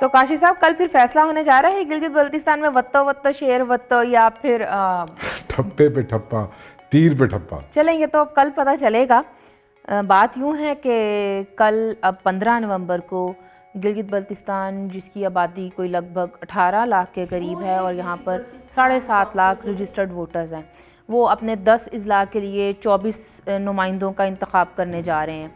تو کاشی صاحب کل پھر فیصلہ ہونے جا رہا ہے گلگت بلتستان میں وطو شیر وطو یا پھر ٹھپے پہ ٹھپا تیر پہ ٹھپا؟ چلیں گے تو کل پتہ چلے گا. بات یوں ہے کہ کل اب 15 نومبر کو گلگت بلتستان جس کی آبادی کوئی لگ بھگ 18 لاکھ کے قریب ہے اور یہاں پر 7.5 لاکھ رجسٹرڈ ووٹرز ہیں، وہ اپنے 10 اضلاع کے لیے 24 نمائندوں کا انتخاب کرنے جا رہے ہیں.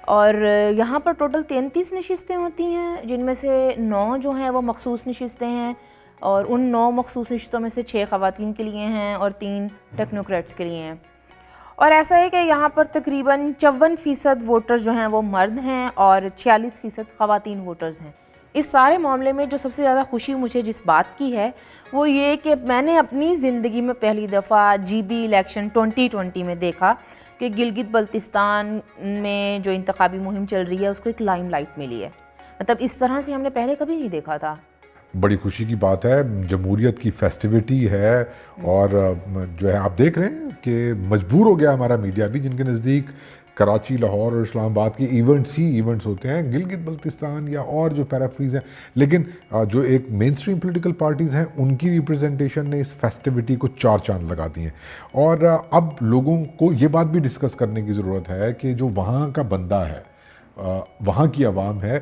اور یہاں پر ٹوٹل 33 نشستیں ہوتی ہیں، جن میں سے 9 جو ہیں وہ مخصوص نشستیں ہیں، اور ان 9 مخصوص نشستوں میں سے 6 خواتین کے لیے ہیں اور 3 ٹیکنوکریٹس کے لیے ہیں. اور ایسا ہے کہ یہاں پر تقریباً 54% ووٹرز جو ہیں وہ مرد ہیں اور 46% خواتین ووٹرز ہیں. اس سارے معاملے میں جو سب سے زیادہ خوشی مجھے جس بات کی ہے وہ یہ کہ میں نے اپنی زندگی میں پہلی دفعہ جی بی الیکشن 2020 میں دیکھا کہ گلگت بلتستان میں جو انتخابی مہم چل رہی ہے اس کو ایک لائم لائٹ ملی ہے. مطلب اس طرح سے ہم نے پہلے کبھی نہیں دیکھا تھا. بڑی خوشی کی بات ہے، جمہوریت کی فیسٹیوٹی ہے. اور جو ہے آپ دیکھ رہے ہیں کہ مجبور ہو گیا ہمارا میڈیا بھی، جن کے نزدیک کراچی، لاہور اور اسلام آباد کے ایونٹس ہوتے ہیں، گلگت بلتستان یا اور جو پیرافریز ہیں، لیکن جو ایک مین سٹریم پولیٹیکل پارٹیز ہیں ان کی ریپرزنٹیشن نے اس فیسٹیوٹی کو 4 چاند لگا دیے ہیں. اور اب لوگوں کو یہ بات بھی ڈسکس کرنے کی ضرورت ہے کہ جو وہاں کا بندہ ہے، وہاں کی عوام ہے،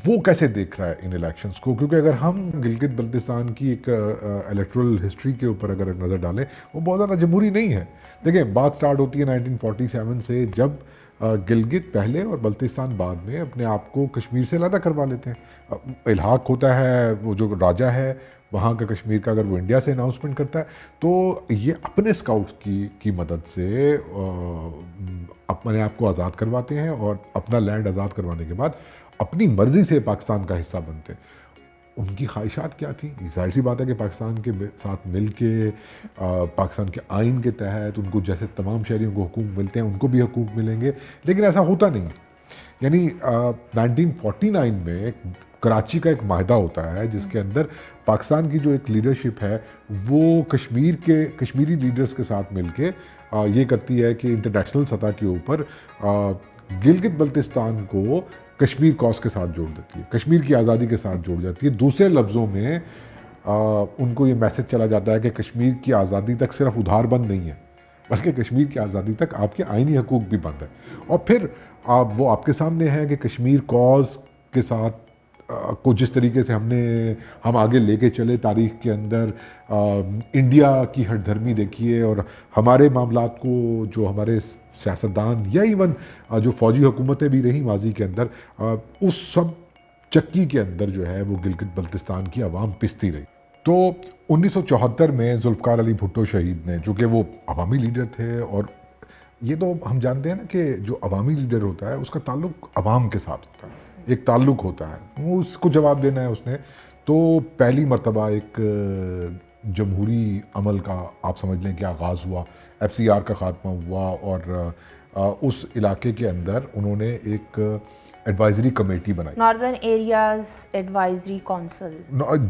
وہ کیسے دیکھ رہا ہے ان الیکشنز کو. کیونکہ اگر ہم گلگت بلتستان کی ایک الیکٹرل ہسٹری کے اوپر اگر نظر ڈالیں، وہ بہت زیادہ جمہوری نہیں ہے. دیکھیں، بات سٹارٹ ہوتی ہے 1947 سے، جب گلگت پہلے اور بلتستان بعد میں اپنے آپ کو کشمیر سے علیحدہ کروا لیتے ہیں. الحاق ہوتا ہے، وہ جو راجہ ہے وہاں کا کشمیر کا، اگر وہ انڈیا سے اناؤنسمنٹ کرتا ہے تو یہ اپنے اسکاؤٹس کی مدد سے اپنے آپ کو آزاد کرواتے ہیں، اور اپنا لینڈ آزاد کروانے کے بعد اپنی مرضی سے پاکستان کا حصہ بنتے ہیں. ان کی خواہشات کیا تھیں؟ ظاہر سی بات ہے کہ پاکستان کے ساتھ مل کے پاکستان کے آئین کے تحت ان کو جیسے تمام شہریوں کو حقوق ملتے ہیں ان کو بھی حقوق ملیں گے، لیکن ایسا ہوتا نہیں. یعنی 1949 میں کراچی کا ایک معاہدہ ہوتا ہے جس کے اندر پاکستان کی جو ایک لیڈرشپ ہے وہ کشمیری لیڈرز کے ساتھ مل کے یہ کرتی ہے کہ انٹرنیشنل سطح کے اوپر گلگت بلتستان کو کشمیر کاز کے ساتھ جوڑ دیتی ہے، کشمیر کی آزادی کے ساتھ جوڑ جاتی ہے. دوسرے لفظوں میں ان کو یہ میسج چلا جاتا ہے کہ کشمیر کی آزادی تک صرف ادھار بند نہیں ہے، بلکہ کشمیر کی آزادی تک آپ کے آئینی حقوق بھی بند ہے. اور پھر وہ آپ کے سامنے ہے کہ کشمیر کاز کے ساتھ کو جس طریقے سے ہم آگے لے کے چلے تاریخ کے اندر، انڈیا کی ہٹ دھرمی دیکھیے، اور ہمارے معاملات کو جو ہمارے سیاستدان یا ایون جو فوجی حکومتیں بھی رہیں ماضی کے اندر، اس سب چکی کے اندر جو ہے وہ گلگت بلتستان کی عوام پستی رہی. تو 1974 میں ذوالفقار علی بھٹو شہید نے، چونکہ وہ عوامی لیڈر تھے، اور یہ تو ہم جانتے ہیں نا کہ جو عوامی لیڈر ہوتا ہے اس کا تعلق عوام کے ساتھ ہوتا ہے، ایک تعلق ہوتا ہے، وہ اس کو جواب دینا ہے اس نے. تو پہلی مرتبہ ایک جمہوری عمل کا آپ سمجھ لیں کہ آغاز ہوا، ایف سی آر کا خاتمہ ہوا، اور اس علاقے کے اندر انہوں نے ایک ایڈوائزری کمیٹی بنائی، ناردرن ایریاز ایڈوائزری کونسل.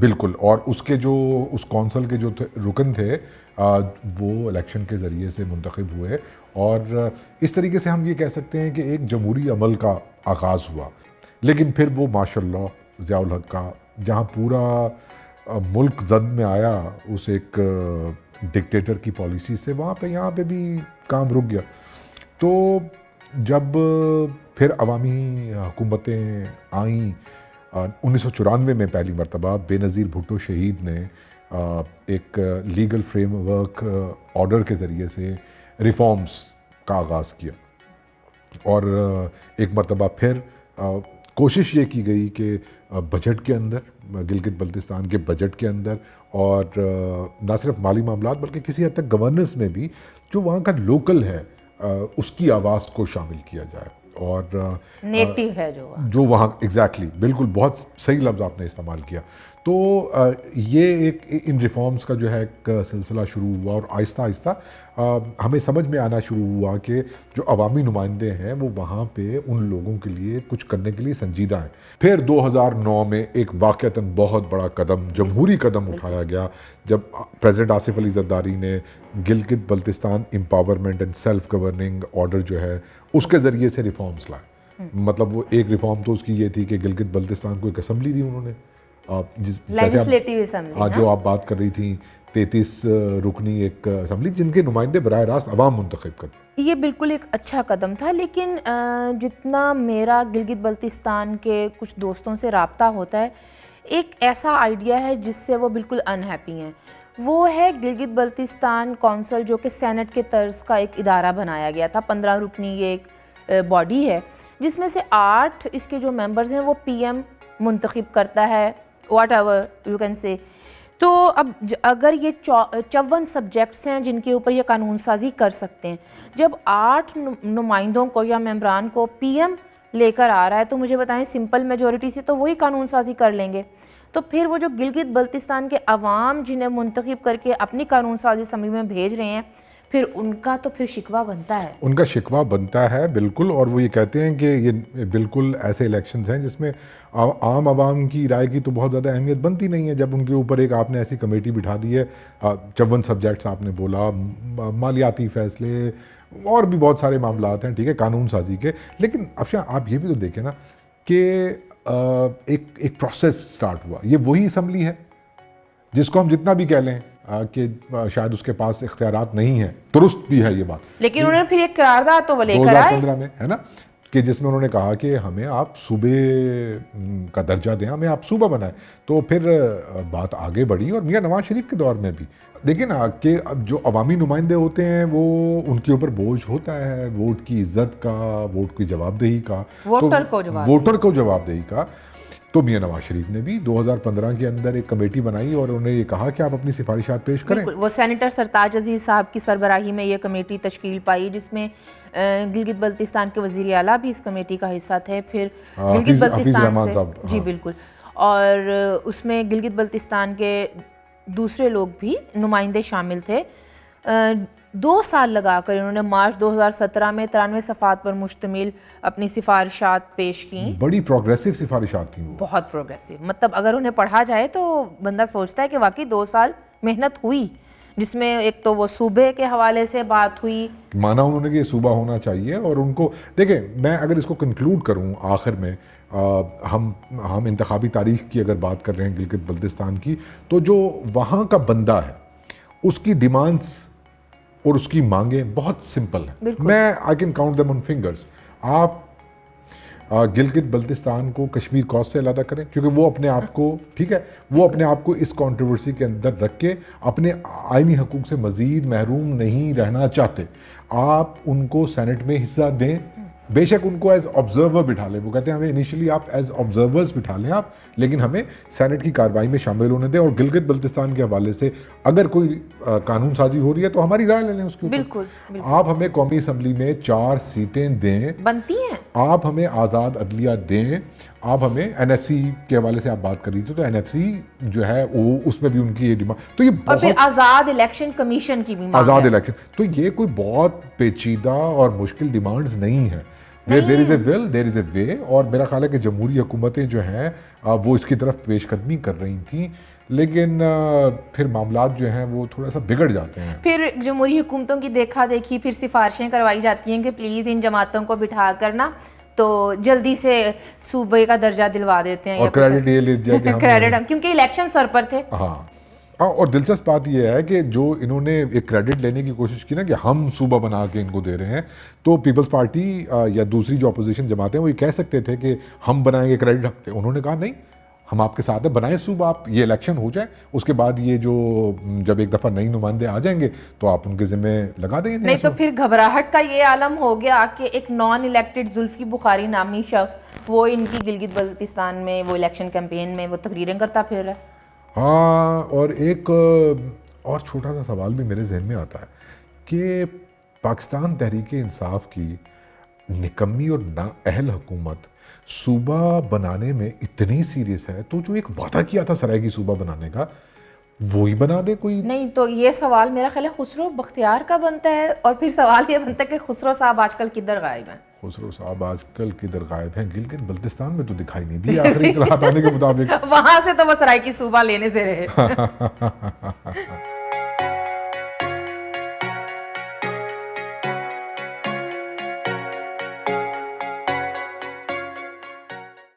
بالکل. اور اس کونسل کے جو رکن تھے وہ الیکشن کے ذریعے سے منتخب ہوئے، اور اس طریقے سے ہم یہ کہہ سکتے ہیں کہ ایک جمہوری عمل کا آغاز ہوا. لیکن پھر وہ ماشاء اللہ ضیاء الحق کا جہاں پورا ملک زد میں آیا اس ایک ڈکٹیٹر کی پالیسی سے، وہاں پہ یہاں پہ بھی کام رک گیا. تو جب پھر عوامی حکومتیں آئیں 1994 میں پہلی مرتبہ بے نظیر بھٹو شہید نے ایک لیگل فریم ورک آرڈر کے ذریعے سے ریفارمز کا آغاز کیا. اور ایک مرتبہ پھر کوشش یہ کی گئی کہ بجٹ کے اندر، گلگت بلتستان کے بجٹ کے اندر، اور نہ صرف مالی معاملات بلکہ کسی حد تک گورننس میں بھی جو وہاں کا لوکل ہے اس کی آواز کو شامل کیا جائے. اور نیٹو ہے جو وہاں ایگزیکٹلی، بالکل بہت صحیح لفظ آپ نے استعمال کیا. تو یہ ایک ان ریفارمز کا جو ہے ایک سلسلہ شروع ہوا، اور آہستہ آہستہ ہمیں سمجھ میں آنا شروع ہوا کہ جو عوامی نمائندے ہیں وہ وہاں پہ ان لوگوں کے لیے کچھ کرنے کے لیے سنجیدہ ہیں. پھر 2009 میں ایک واقعتاً بہت بڑا قدم، جمہوری قدم اٹھایا گیا جب پریزیڈنٹ آصف علی زرداری نے Gilgit Baltistan empowerment and self governing order جو ہے اس کے ذریعے سے ریفارمز لائے. مطلب وہ ایک ریفارم تو اس کی یہ تھی کہ گلگت بلتستان کو ایک اسمبلی دی انہوں نے، لیجسلیٹو اسمبلی، جو آپ بات کر رہی تھیں 33 رکنی ایک اسمبلی جن کے نمائندے براہ راست عوام منتخب کرتے. یہ بالکل ایک اچھا قدم تھا، لیکن جتنا میرا گلگت بلتستان کے کچھ دوستوں سے رابطہ ہوتا ہے، ایک ایسا آئیڈیا ہے جس سے وہ بالکل انہیپی ہیں. وہ ہے گلگت بلتستان کونسل، جو کہ سینٹ کے طرز کا ایک ادارہ بنایا گیا تھا. 15 رکنی یہ ایک باڈی ہے جس میں سے 8 اس کے جو ممبرز ہیں وہ پی ایم منتخب کرتا ہے، what ever you can say. تو اب اگر یہ 54 سبجیکٹس ہیں جن کے اوپر یہ قانون سازی کر سکتے ہیں، جب 8 نمائندوں کو یا ممبران کو پی ایم لے کر آ رہا ہے تو مجھے بتائیں سمپل میجورٹی سے تو وہی قانون سازی کر لیں گے. تو پھر وہ جو گلگت بلتستان کے عوام جنہیں منتخب کر کے اپنی قانون سازی اسمبلی میں بھیج رہے ہیں، پھر ان کا تو پھر شکوہ بنتا ہے. ان کا شکوہ بنتا ہے بالکل. اور وہ یہ کہتے ہیں کہ یہ بالکل ایسے الیکشنز ہیں جس میں عام عوام کی رائے کی تو بہت زیادہ اہمیت بنتی نہیں ہے. جب ان کے اوپر ایک آپ نے ایسی کمیٹی بٹھا دی ہے، 54 سبجیکٹس آپ نے بولا، مالیاتی فیصلے اور بھی بہت سارے معاملات ہیں، ٹھیک ہے، قانون سازی کے. لیکن افشاں آپ یہ بھی تو دیکھیں نا کہ ایک پروسیس سٹارٹ ہوا. یہ وہی اسمبلی ہے جس کو ہم جتنا بھی کہہ لیں کہ شاید اس کے پاس اختیارات نہیں ہیں، درست بھی ہے یہ بات، لیکن انہوں نے پھر ایک قرارداد تو وہ لے کر آئے 2015 میں، ہے نا، کہ جس میں انہوں نے کہا کہ ہمیں آپ صوبے کا درجہ دیں، ہمیں آپ صوبہ بنائیں. تو پھر بات آگے بڑھی اور میاں نواز شریف کے دور میں بھی دیکھیں نا کہ اب جو عوامی نمائندے ہوتے ہیں وہ ان کے اوپر بوجھ ہوتا ہے ووٹ کی عزت کا، ووٹ کی جواب دہی کا، ووٹر کو جواب دہی کا. تو میاں نواز شریف نے بھی 2015 کے اندر ایک کمیٹی بنائی اور انہوں نے یہ کہا کہ آپ اپنی سفارشات پیش کریں. وہ سینیٹر سرتاج عزیز صاحب کی سربراہی میں یہ کمیٹی تشکیل پائی، جس میں گلگت بلتستان کے وزیر اعلیٰ بھی اس کمیٹی کا حصہ تھے. پھر گلگت بلتستان سے جی بالکل، اور اس میں گلگت بلتستان کے دوسرے لوگ بھی نمائندے شامل تھے. 2 سال لگا کر انہوں نے مارچ 2017 میں 93 صفحات پر مشتمل اپنی سفارشات پیش کیں. بڑی پروگریسو سفارشات تھیں وہ، بہت پروگریسو. مطلب اگر انہیں پڑھا جائے تو بندہ سوچتا ہے کہ واقعی 2 سال محنت ہوئی، جس میں ایک تو وہ صوبے کے حوالے سے بات ہوئی، مانا انہوں نے کہ یہ صوبہ ہونا چاہیے. اور ان کو دیکھیں، میں اگر اس کو کنکلوڈ کروں آخر میں، ہم انتخابی تاریخ کی اگر بات کر رہے ہیں گلگت بلتستان کی، تو جو وہاں کا بندہ ہے اس کی ڈیمانڈز اور اس کی مانگیں بہت سمپل ہیں. میں I can count them on fingers. آپ گلگت بلتستان کو کشمیر کوسٹ سے علیحدہ کریں، کیونکہ وہ اپنے آپ کو، ٹھیک ہے، وہ اپنے آپ کو اس کنٹروورسی کے اندر رکھ کے اپنے آئینی حقوق سے مزید محروم نہیں رہنا چاہتے. آپ ان کو سینٹ میں حصہ دیں، بے شک ان کو ایز آبزرور بٹھا لیں. وہ کہتے ہیں ہمیں انیشلی آپ ایز آبزرورز بٹھا لیں آپ، لیکن ہمیں سینٹ کی کارروائی میں شامل ہونے دیں. اور گلگت بلتستان کے حوالے سے اگر کوئی قانون سازی ہو رہی ہے تو ہماری رائے لے لیں اس کے اوپر. بالکل. آپ ہمیں قومی اسمبلی میں 4 سیٹیں دیں، بنتی ہیں. آپ ہمیں آزاد عدلیہ دیں. آپ ہمیں این ایف سی کے حوالے سے آپ بات کر رہی تھی، تو این ایف سی جو ہے وہ اس میں بھی ان کی یہ ڈیمانڈ. تو یہ اور پھر آزاد الیکشن کمیشن کی بھی آزاد الیکشن، تو یہ کوئی بہت پیچیدہ اور مشکل ڈیمانڈز نہیں ہیں. دیر از اے ول، دیر از اے وے. اور میرا خیال ہے کہ جمہوری حکومتیں جو ہیں وہ اس کی طرف پیش قدمی کر رہی تھیں، لیکن پھر معاملات جو ہیں وہ تھوڑا سا بگڑ جاتے ہیں. پھر جمہوری حکومتوں کی دیکھا دیکھی پھر سفارشیں کروائی جاتی ہیں کہ پلیز ان جماعتوں کو بٹھا کرنا تو جلدی سے صوبے کا درجہ دلوا دیتے ہیں، اور کریڈٹ یہ لے دیا کہ کریڈٹ، کیونکہ الیکشن سر پر تھے. ہاں. اور دلچسپ بات یہ ہے کہ جو انہوں نے ایک کریڈٹ لینے کی کوشش کی نا کہ ہم صوبہ بنا کے ان کو دے رہے ہیں، تو پیپلز پارٹی یا دوسری جو اپوزیشن جماعتیں وہ یہ کہہ سکتے تھے کہ ہم بنائیں گے کریڈٹ. انہوں نے کہا نہیں، ہم آپ کے ساتھ ہیں، بنائیں صوبہ آپ، یہ الیکشن ہو جائے، اس کے بعد یہ جو جب ایک دفعہ نئی نمائندے آ جائیں گے تو آپ ان کے ذمہ لگا دیں گے. نہیں تو پھر گھبراہٹ کا یہ عالم ہو گیا کہ ایک نان الیکٹڈ زلفی بخاری نامی شخص وہ ان کی گلگت بلتستان میں وہ الیکشن کیمپین میں وہ تقریریں کرتا پھر رہا ہے. ہاں. اور ایک اور چھوٹا سا سوال بھی میرے ذہن میں آتا ہے کہ پاکستان تحریک انصاف کی نکمی اور نااہل حکومت صوبہ بنانے میں اتنی سیریس ہے، تو جو ایک وعدہ کیا تھا سرائیکی صوبہ بنانے کا وہی بنا دے کوئی. نہیں تو یہ سوال میرا خیال ہے خسرو بختیار کا بنتا ہے، اور پھر سوال یہ بنتا ہے کہ خسرو صاحب آج کل کدھر غائب ہیں. خسرو صاحب آج کل کدھر غائب ہیں؟ گلگت بلتستان میں تو دکھائی نہیں دی آخری اطلاعات آنے کے مطابق. وہاں سے تو وہ سرائیکی صوبہ لینے سے رہے.